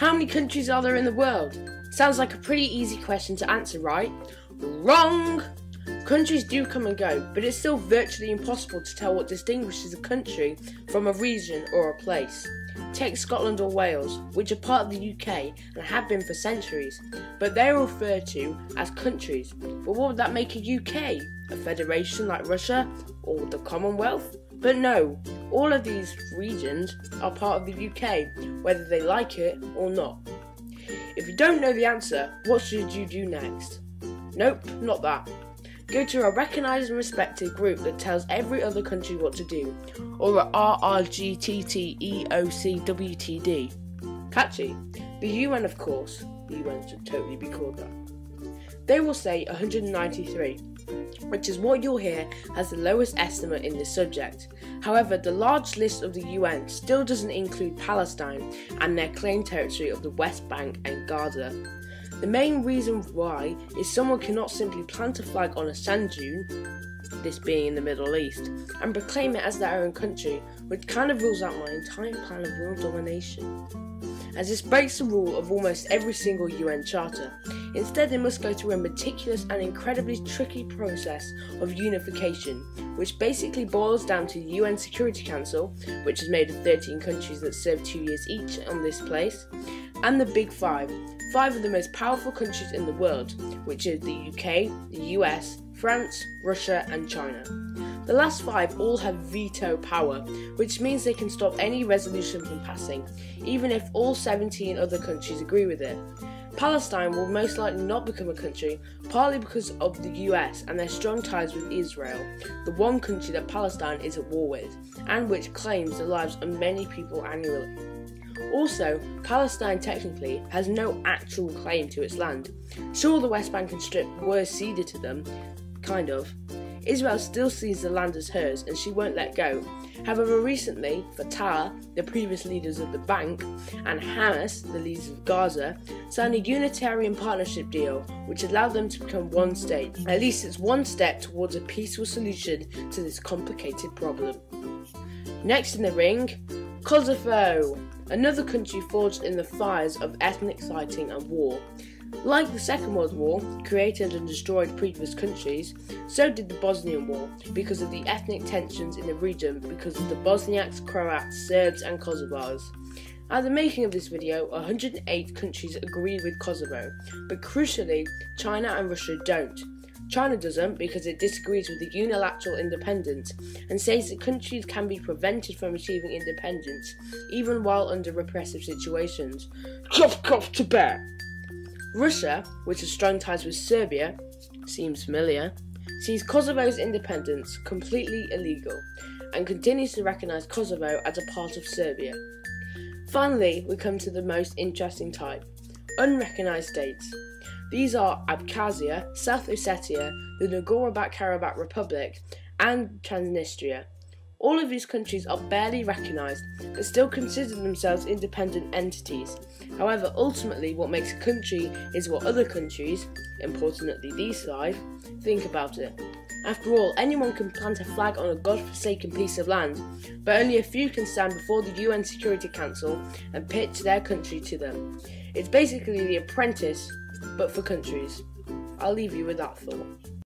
How many countries are there in the world? Sounds like a pretty easy question to answer, right? Wrong! Countries do come and go, but it's still virtually impossible to tell what distinguishes a country from a region or a place. Take Scotland or Wales, which are part of the UK and have been for centuries, but they are referred to as countries. But what would that make a UK? A federation like Russia or the Commonwealth? But no, all of these regions are part of the UK, whether they like it or not. If you don't know the answer, what should you do next? Nope, not that. Go to a recognised and respected group that tells every other country what to do, or a RRGTTEOCWTD. Catchy. The UN, of course. The UN should totally be called that. They will say 193, which is what you'll hear as the lowest estimate in this subject. However, the large list of the UN still doesn't include Palestine and their claimed territory of the West Bank and Gaza. The main reason why is someone cannot simply plant a flag on a sand dune, this being in the Middle East, and proclaim it as their own country, which kind of rules out my entire plan of world domination, as this breaks the rule of almost every single UN charter. Instead, they must go through a meticulous and incredibly tricky process of unification, which basically boils down to the UN Security Council, which is made of 13 countries that serve 2 years each on this place, and the Big Five, 5 of the most powerful countries in the world, which are the UK, the US, France, Russia and China. The last 5 all have veto power, which means they can stop any resolution from passing, even if all 17 other countries agree with it. Palestine will most likely not become a country, partly because of the US and their strong ties with Israel, the one country that Palestine is at war with, and which claims the lives of many people annually. Also, Palestine technically has no actual claim to its land. Sure, the West Bank and Strip were ceded to them, kind of. Israel still sees the land as hers and she won't let go. However, recently, Fatah, the previous leaders of the Bank, and Hamas, the leaders of Gaza, signed a Unitarian Partnership deal which allowed them to become one state. At least it's one step towards a peaceful solution to this complicated problem. Next in the ring, Kosovo, another country forged in the fires of ethnic fighting and war. Like the Second World War, created and destroyed previous countries, so did the Bosnian War, because of the ethnic tensions in the region because of the Bosniaks, Croats, Serbs and Kosovars. At the making of this video, 108 countries agreed with Kosovo, but crucially, China and Russia don't. China doesn't because it disagrees with the unilateral independence and says that countries can be prevented from achieving independence even while under repressive situations. Cough cough to bear. Russia, which has strong ties with Serbia, seems familiar, sees Kosovo's independence completely illegal and continues to recognise Kosovo as a part of Serbia. Finally, we come to the most interesting type, unrecognised states. These are Abkhazia, South Ossetia, the Nagorno-Karabakh Republic, and Transnistria. All of these countries are barely recognised, but still consider themselves independent entities. However, ultimately what makes a country is what other countries, importantly these 5, think about it. After all, anyone can plant a flag on a godforsaken piece of land, but only a few can stand before the UN Security Council and pitch their country to them. It's basically The Apprentice, but for countries. I'll leave you with that thought.